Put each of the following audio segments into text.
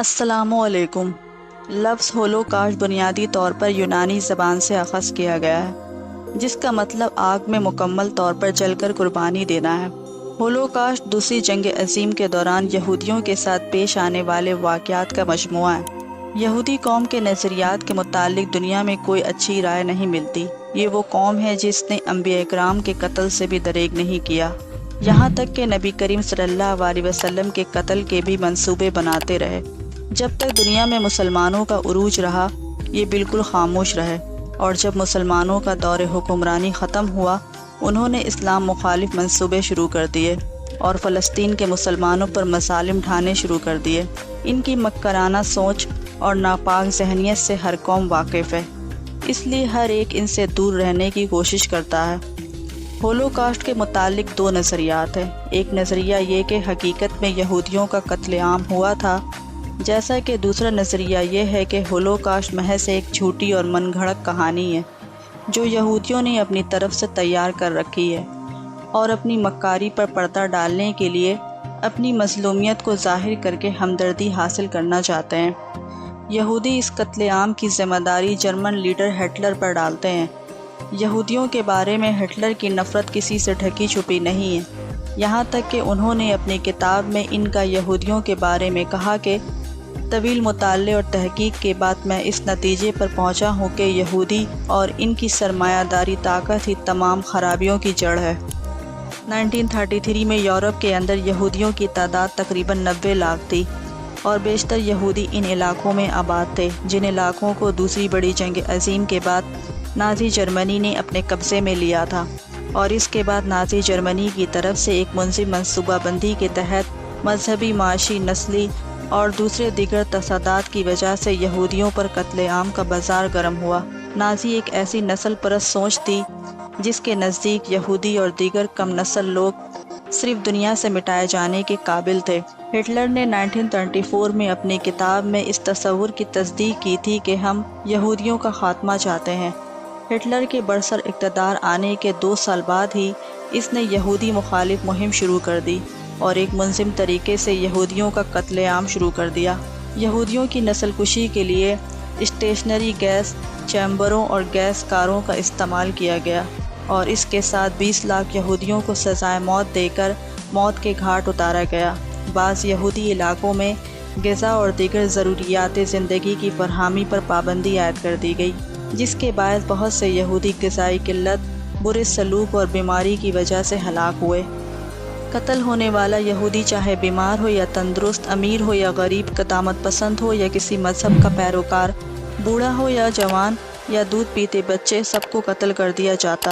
السلام علیکم۔ لفظ ہولوکاسٹ بنیادی طور پر یونانی زبان سے اخذ کیا گیا ہے، جس کا مطلب آگ میں مکمل طور پر جل کر قربانی دینا ہے۔ ہولوکاسٹ دوسری جنگ عظیم کے دوران یہودیوں کے ساتھ پیش آنے والے واقعات کا مجموعہ ہے۔ یہودی قوم کے نظریات کے متعلق دنیا میں کوئی اچھی رائے نہیں ملتی۔ یہ وہ قوم ہے جس نے انبیاء اکرام کے قتل سے بھی دریغ نہیں کیا، یہاں تک کہ نبی کریم صلی اللہ علیہ وسلم کے قتل کے بھی منصوبے بناتے رہے۔ جب تک دنیا میں مسلمانوں کا عروج رہا، یہ بالکل خاموش رہے، اور جب مسلمانوں کا دور حکمرانی ختم ہوا، انہوں نے اسلام مخالف منصوبے شروع کر دیے اور فلسطین کے مسلمانوں پر مظالم ڈھانے شروع کر دیے۔ ان کی مکرانہ سوچ اور ناپاک ذہنیت سے ہر قوم واقف ہے، اس لیے ہر ایک ان سے دور رہنے کی کوشش کرتا ہے۔ ہولوکاسٹ کے متعلق دو نظریات ہیں۔ ایک نظریہ یہ کہ حقیقت میں یہودیوں کا قتل عام ہوا تھا، جیسا کہ دوسرا نظریہ یہ ہے کہ ہولوکاسٹ محض ایک جھوٹی اور من گھڑت کہانی ہے جو یہودیوں نے اپنی طرف سے تیار کر رکھی ہے، اور اپنی مکاری پر پردہ ڈالنے کے لیے اپنی مظلومیت کو ظاہر کر کے ہمدردی حاصل کرنا چاہتے ہیں۔ یہودی اس قتل عام کی ذمہ داری جرمن لیڈر ہٹلر پر ڈالتے ہیں۔ یہودیوں کے بارے میں ہٹلر کی نفرت کسی سے ڈھکی چھپی نہیں ہے، یہاں تک کہ انہوں نے اپنی کتاب میں ان کا یہودیوں کے بارے میں کہا کہ طویل مطالعے اور تحقیق کے بعد میں اس نتیجے پر پہنچا ہوں کہ یہودی اور ان کی سرمایہ داری طاقت ہی تمام خرابیوں کی جڑ ہے۔ 1933 میں یورپ کے اندر یہودیوں کی تعداد تقریباً 90 لاکھ تھی، اور بیشتر یہودی ان علاقوں میں آباد تھے جن علاقوں کو دوسری بڑی جنگ عظیم کے بعد نازی جرمنی نے اپنے قبضے میں لیا تھا، اور اس کے بعد نازی جرمنی کی طرف سے ایک منظم منصوبہ بندی کے تحت مذہبی، معاشی، نسلی اور دوسرے دیگر تصادات کی وجہ سے یہودیوں پر قتل عام کا بازار گرم ہوا۔ نازی ایک ایسی نسل پرست سوچ تھی جس کے نزدیک یہودی اور دیگر کم نسل لوگ صرف دنیا سے مٹائے جانے کے قابل تھے۔ ہٹلر نے 1934 میں اپنی کتاب میں اس تصور کی تصدیق کی تھی کہ ہم یہودیوں کا خاتمہ چاہتے ہیں۔ ہٹلر کے برسر اقتدار آنے کے 2 سال بعد ہی اس نے یہودی مخالف مہم شروع کر دی اور ایک منظم طریقے سے یہودیوں کا قتل عام شروع کر دیا۔ یہودیوں کی نسل کشی کے لیے اسٹیشنری گیس چیمبروں اور گیس کاروں کا استعمال کیا گیا، اور اس کے ساتھ 20 لاکھ یہودیوں کو سزائے موت دے کر موت کے گھاٹ اتارا گیا۔ بعض یہودی علاقوں میں غذا اور دیگر ضروریات زندگی کی فراہمی پر پابندی عائد کر دی گئی، جس کے باعث بہت سے یہودی غذائی قلت، برے سلوک اور بیماری کی وجہ سے ہلاک ہوئے۔ قتل ہونے والا یہودی چاہے بیمار ہو یا تندرست، امیر ہو یا غریب، قدامت پسند ہو یا کسی مذہب کا پیروکار، بوڑھا ہو یا جوان یا دودھ پیتے بچے، سب کو قتل کر دیا جاتا۔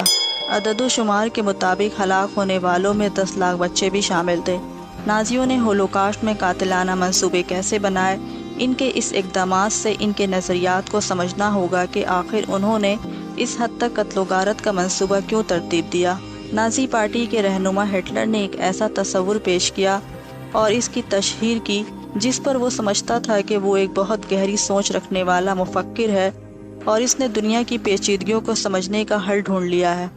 عدد و شمار کے مطابق ہلاک ہونے والوں میں 10 لاکھ بچے بھی شامل تھے۔ نازیوں نے ہولوکاسٹ میں قاتلانہ منصوبے کیسے بنائے؟ ان کے اس اقدامات سے ان کے نظریات کو سمجھنا ہوگا کہ آخر انہوں نے اس حد تک قتل و غارت کا منصوبہ کیوں ترتیب دیا۔ نازی پارٹی کے رہنما ہٹلر نے ایک ایسا تصور پیش کیا اور اس کی تشہیر کی جس پر وہ سمجھتا تھا کہ وہ ایک بہت گہری سوچ رکھنے والا مفکر ہے، اور اس نے دنیا کی پیچیدگیوں کو سمجھنے کا حل ڈھونڈ لیا ہے۔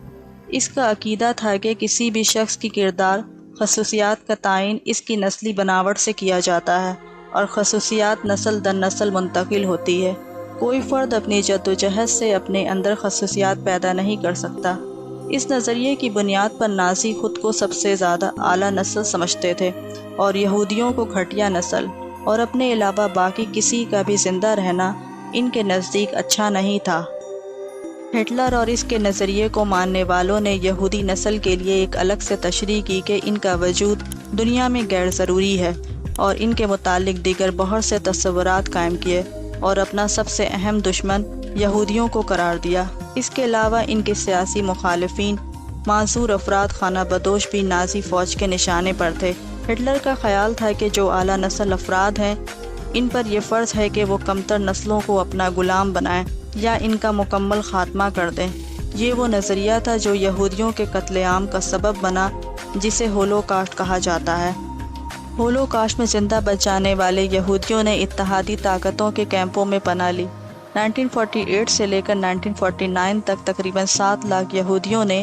اس کا عقیدہ تھا کہ کسی بھی شخص کی کردار خصوصیات کا تعین اس کی نسلی بناوٹ سے کیا جاتا ہے، اور خصوصیات نسل در نسل منتقل ہوتی ہے۔ کوئی فرد اپنی جدوجہد سے اپنے اندر خصوصیات پیدا نہیں کر سکتا۔ اس نظریے کی بنیاد پر نازی خود کو سب سے زیادہ اعلیٰ نسل سمجھتے تھے اور یہودیوں کو گھٹیا نسل، اور اپنے علاوہ باقی کسی کا بھی زندہ رہنا ان کے نزدیک اچھا نہیں تھا۔ ہٹلر اور اس کے نظریے کو ماننے والوں نے یہودی نسل کے لیے ایک الگ سے تشریح کی کہ ان کا وجود دنیا میں غیر ضروری ہے، اور ان کے متعلق دیگر بہت سے تصورات قائم کیے اور اپنا سب سے اہم دشمن یہودیوں کو قرار دیا۔ اس کے علاوہ ان کے سیاسی مخالفین، معذور افراد خانہ بدوش بھی نازی فوج کے نشانے پر تھے۔ ہٹلر کا خیال تھا کہ جو اعلیٰ نسل افراد ہیں، ان پر یہ فرض ہے کہ وہ کمتر نسلوں کو اپنا غلام بنائیں یا ان کا مکمل خاتمہ کر دیں۔ یہ وہ نظریہ تھا جو یہودیوں کے قتل عام کا سبب بنا، جسے ہولوکاسٹ کہا جاتا ہے۔ ہولوکاسٹ میں زندہ بچ جانے والے یہودیوں نے اتحادی طاقتوں کے کیمپوں میں پناہ لی۔ 1948 سے لے کر 1949 تک تقریباً 7 لاکھ یہودیوں نے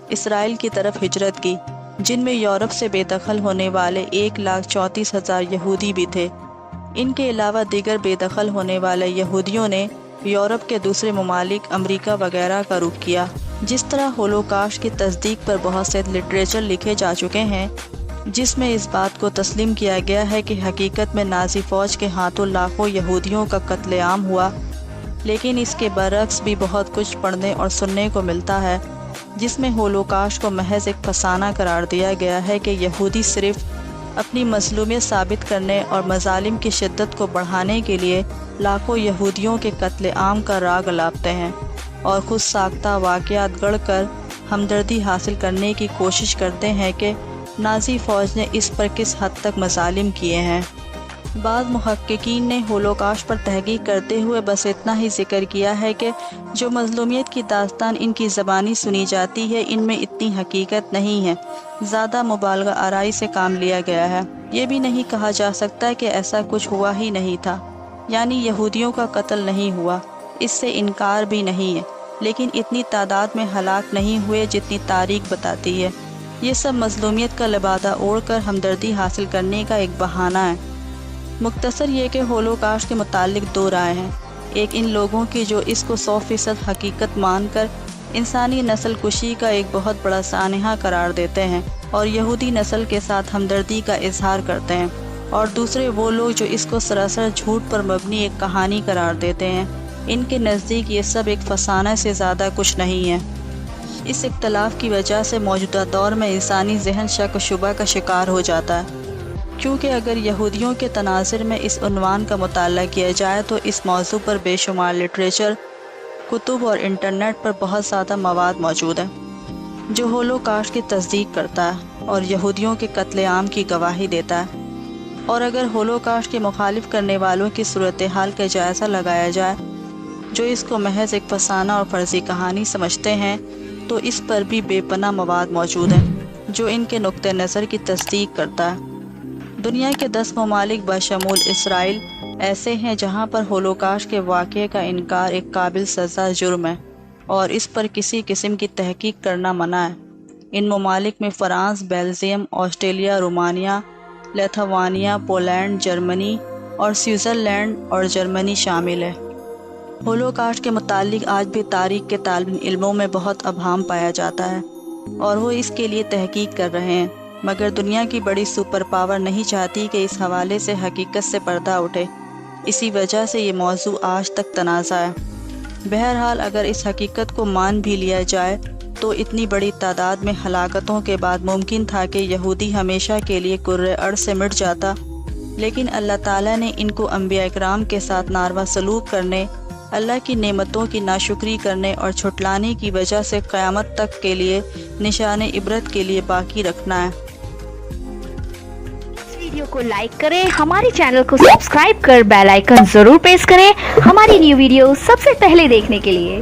اسرائیل کی طرف ہجرت کی، جن میں یورپ سے بے دخل ہونے والے 1,34,000 یہودی بھی تھے۔ ان کے علاوہ دیگر بے دخل ہونے والے یہودیوں نے یورپ کے دوسرے ممالک امریکہ وغیرہ کا رخ کیا۔ جس طرح ہولوکاسٹ کی تصدیق پر بہت سے لٹریچر لکھے جا چکے ہیں جس میں اس بات کو تسلیم کیا گیا ہے کہ حقیقت میں نازی فوج کے ہاتھوں لاکھوں یہودیوں کا قتل عام ہوا، لیکن اس کے برعکس بھی بہت کچھ پڑھنے اور سننے کو ملتا ہے جس میں ہولوکاسٹ کو محض ایک فسانہ قرار دیا گیا ہے کہ یہودی صرف اپنی مظلومیت ثابت کرنے اور مظالم کی شدت کو بڑھانے کے لیے لاکھوں یہودیوں کے قتل عام کا راگ الاپتے ہیں اور خود ساختہ واقعات گڑھ کر ہمدردی حاصل کرنے کی کوشش کرتے ہیں کہ نازی فوج نے اس پر کس حد تک مظالم کیے ہیں۔ بعض محققین نے ہولوکاسٹ پر تحقیق کرتے ہوئے بس اتنا ہی ذکر کیا ہے کہ جو مظلومیت کی داستان ان کی زبانی سنی جاتی ہے ان میں اتنی حقیقت نہیں ہے، زیادہ مبالغہ آرائی سے کام لیا گیا ہے۔ یہ بھی نہیں کہا جا سکتا کہ ایسا کچھ ہوا ہی نہیں تھا، یعنی یہودیوں کا قتل نہیں ہوا، اس سے انکار بھی نہیں ہے، لیکن اتنی تعداد میں ہلاک نہیں ہوئے جتنی تاریخ بتاتی ہے۔ یہ سب مظلومیت کا لبادہ اوڑھ کر ہمدردی حاصل کرنے کا ایک بہانہ ہے۔ مختصر یہ کہ ہولوکاسٹ کے متعلق دو رائے ہیں، ایک ان لوگوں کی جو اس کو 100% حقیقت مان کر انسانی نسل کشی کا ایک بہت بڑا سانحہ قرار دیتے ہیں اور یہودی نسل کے ساتھ ہمدردی کا اظہار کرتے ہیں، اور دوسرے وہ لوگ جو اس کو سراسر جھوٹ پر مبنی ایک کہانی قرار دیتے ہیں۔ ان کے نزدیک یہ سب ایک فسانہ سے زیادہ کچھ نہیں ہے۔ اس اختلاف کی وجہ سے موجودہ دور میں انسانی ذہن شک و شبہ کا شکار ہو جاتا ہے، کیونکہ اگر یہودیوں کے تناظر میں اس عنوان کا مطالعہ کیا جائے تو اس موضوع پر بے شمار لٹریچر، کتب اور انٹرنیٹ پر بہت زیادہ مواد موجود ہے جو ہولوکاسٹ کی تصدیق کرتا ہے اور یہودیوں کے قتل عام کی گواہی دیتا ہے۔ اور اگر ہولوکاسٹ کے مخالف کرنے والوں کی صورتحال کا جائزہ لگایا جائے جو اس کو محض ایک فسانہ اور فرضی کہانی سمجھتے ہیں تو اس پر بھی بے پناہ مواد موجود ہے جو ان کے نقطہ نظر کی تصدیق کرتا ہے۔ دنیا کے 10 ممالک بشمول اسرائیل ایسے ہیں جہاں پر ہولوکاسٹ کے واقعے کا انکار ایک قابل سزا جرم ہے اور اس پر کسی قسم کی تحقیق کرنا منع ہے۔ ان ممالک میں France, Belgium, Australia, Romania, Lithuania, Poland, Germany اور سوئٹزرلینڈ اور جرمنی شامل ہے۔ ہولوکاسٹ کے متعلق آج بھی تاریخ کے طالب علموں میں بہت ابہام پایا جاتا ہے اور وہ اس کے لیے تحقیق کر رہے ہیں، مگر دنیا کی بڑی سپر پاور نہیں چاہتی کہ اس حوالے سے حقیقت سے پردہ اٹھے، اسی وجہ سے یہ موضوع آج تک تنازع ہے۔ بہرحال اگر اس حقیقت کو مان بھی لیا جائے تو اتنی بڑی تعداد میں ہلاکتوں کے بعد ممکن تھا کہ یہودی ہمیشہ کے لیے کرۂ ارض سے مٹ جاتا، لیکن اللہ تعالیٰ نے ان کو انبیاء اکرام کے ساتھ ناروا سلوک کرنے، اللہ کی نعمتوں کی ناشکری کرنے اور جھٹلانے کی وجہ سے قیامت تک کے لیے نشان عبرت کے لیے باقی رکھنا ہے۔ اس ویڈیو کو لائک کریں، ہمارے چینل کو سبسکرائب کر بیل آئیکن ضرور پریس کریں ہماری نیو ویڈیو سب سے پہلے دیکھنے کے لیے۔